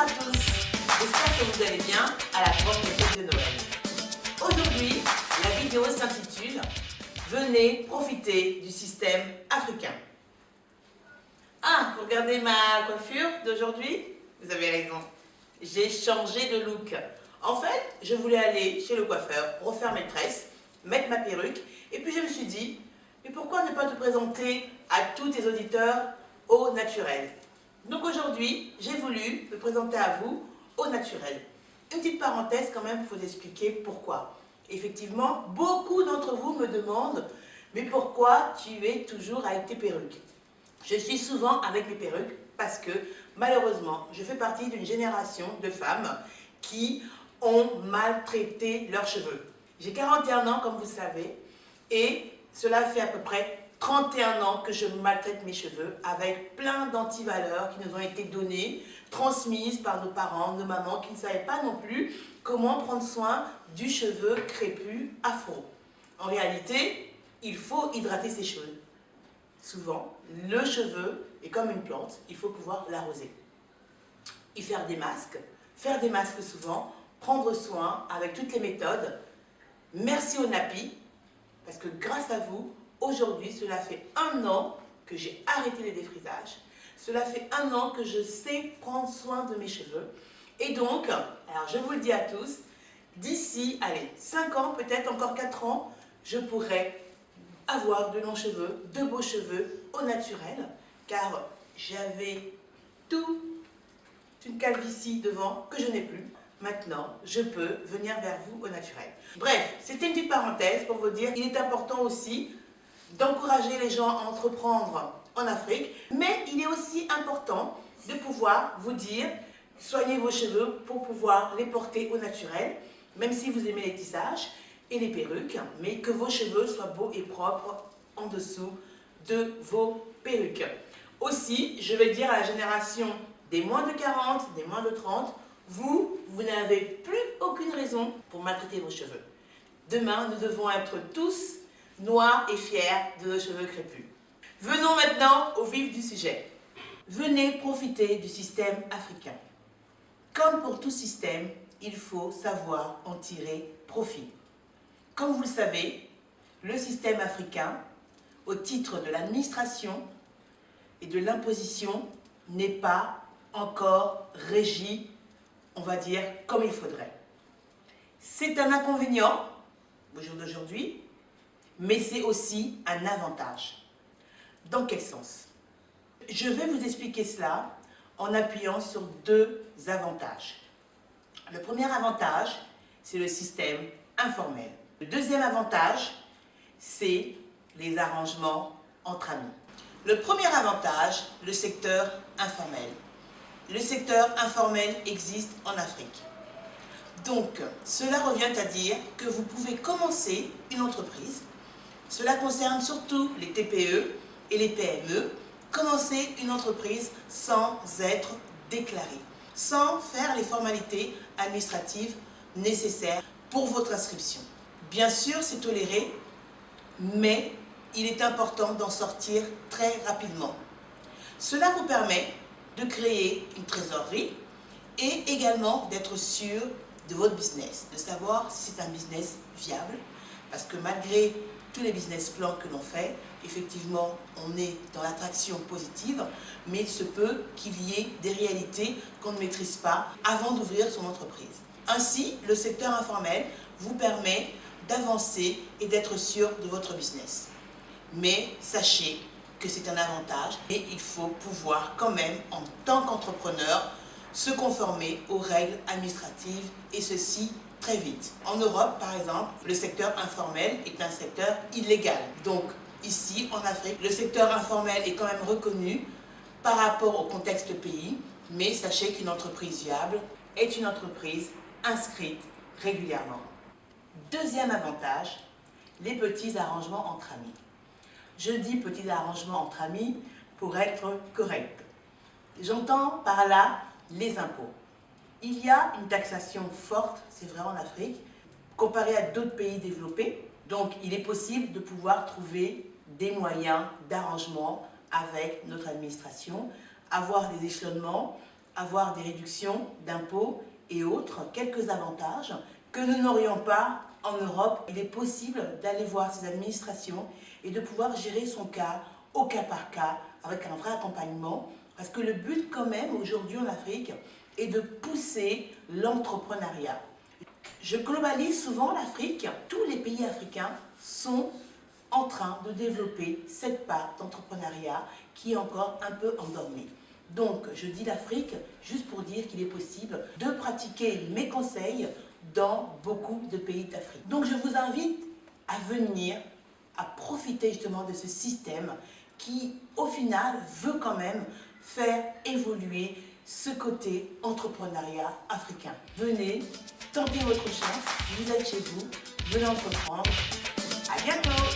à tous, j'espère que vous allez bien à l'approche des fêtes de Noël. Aujourd'hui, la vidéo s'intitule « Venez profiter du système africain ». Ah, vous regardez ma coiffure d'aujourd'hui? Vous avez raison, j'ai changé de look. En fait, je voulais aller chez le coiffeur, refaire mes tresses, mettre ma perruque, et puis je me suis dit, mais pourquoi ne pas te présenter à tous tes auditeurs au naturel? Donc aujourd'hui, j'ai voulu me présenter à vous au naturel. Une petite parenthèse quand même pour vous expliquer pourquoi. Effectivement, beaucoup d'entre vous me demandent, mais pourquoi tu es toujours avec tes perruques? Je suis souvent avec mes perruques parce que malheureusement, je fais partie d'une génération de femmes qui ont maltraité leurs cheveux. J'ai 41 ans comme vous savez et cela fait à peu près 31 ans que je maltraite mes cheveux avec plein d'antivaleurs qui nous ont été données, transmises par nos parents, nos mamans qui ne savaient pas non plus comment prendre soin du cheveu crépus afro. En réalité, il faut hydrater ses cheveux. Souvent, le cheveu est comme une plante, il faut pouvoir l'arroser. Y faire des masques souvent, prendre soin avec toutes les méthodes. Merci au NAPI, parce que grâce à vous, aujourd'hui, cela fait 1 an que j'ai arrêté les défrisages. Cela fait 1 an que je sais prendre soin de mes cheveux. Et donc, alors je vous le dis à tous, d'ici, allez, 5 ans, peut-être encore 4 ans, je pourrai avoir de longs cheveux, de beaux cheveux au naturel, car j'avais toute une calvitie devant que je n'ai plus. Maintenant, je peux venir vers vous au naturel. Bref, c'était une petite parenthèse pour vous dire qu'il est important aussi d'encourager les gens à entreprendre en Afrique, mais il est aussi important de pouvoir vous dire, soignez vos cheveux pour pouvoir les porter au naturel, même si vous aimez les tissages et les perruques, mais que vos cheveux soient beaux et propres en dessous de vos perruques. Aussi, je vais dire à la génération des moins de 40, des moins de 30, vous n'avez plus aucune raison pour maltraiter vos cheveux. Demain, nous devons être tous noirs et fiers de nos cheveux crépus. Venons maintenant au vif du sujet. Venez profiter du système africain. Comme pour tout système, il faut savoir en tirer profit. Comme vous le savez, le système africain, au titre de l'administration et de l'imposition, n'est pas encore régi, on va dire, comme il faudrait. C'est un inconvénient au jour d'aujourd'hui, mais c'est aussi un avantage. Dans quel sens? Je vais vous expliquer cela en appuyant sur 2 avantages. Le premier avantage, c'est le système informel. Le deuxième avantage, c'est les arrangements entre amis. Le premier avantage, le secteur informel. Le secteur informel existe en Afrique. Donc, cela revient à dire que vous pouvez commencer une entreprise. Cela concerne surtout les TPE et les PME. Commencer une entreprise sans être déclaré, sans faire les formalités administratives nécessaires pour votre inscription. Bien sûr, c'est toléré, mais il est important d'en sortir très rapidement. Cela vous permet de créer une trésorerie et également d'être sûr de votre business, de savoir si c'est un business viable, parce que malgré tous les business plans que l'on fait, effectivement, on est dans l'attraction positive, mais il se peut qu'il y ait des réalités qu'on ne maîtrise pas avant d'ouvrir son entreprise. Ainsi, le secteur informel vous permet d'avancer et d'être sûr de votre business. Mais sachez que c'est un avantage et il faut pouvoir quand même, en tant qu'entrepreneur, se conformer aux règles administratives et ceci très vite. En Europe, par exemple, le secteur informel est un secteur illégal. Donc ici, en Afrique, le secteur informel est quand même reconnu par rapport au contexte pays, mais sachez qu'une entreprise viable est une entreprise inscrite régulièrement. Deuxième avantage, les petits arrangements entre amis. Je dis petits arrangements entre amis pour être correct. J'entends par là les impôts. Il y a une taxation forte, c'est vrai en Afrique, comparée à d'autres pays développés. Donc il est possible de pouvoir trouver des moyens d'arrangement avec notre administration, avoir des échelonnements avoir des réductions d'impôts et autres, quelques avantages que nous n'aurions pas en Europe. Il est possible d'aller voir ces administrations et de pouvoir gérer son cas au cas par cas avec un vrai accompagnement, parce que le but quand même aujourd'hui en Afrique est de pousser l'entrepreneuriat. Je globalise souvent l'Afrique. Tous les pays africains sont en train de développer cette part d'entrepreneuriat qui est encore un peu endormie. Donc, je dis l'Afrique juste pour dire qu'il est possible de pratiquer mes conseils dans beaucoup de pays d'Afrique. Donc, je vous invite à venir, à profiter justement de ce système qui, au final, veut quand même faire évoluer ce côté entrepreneuriat africain. Venez, tentez votre chance, vous êtes chez vous, venez entreprendre. À bientôt!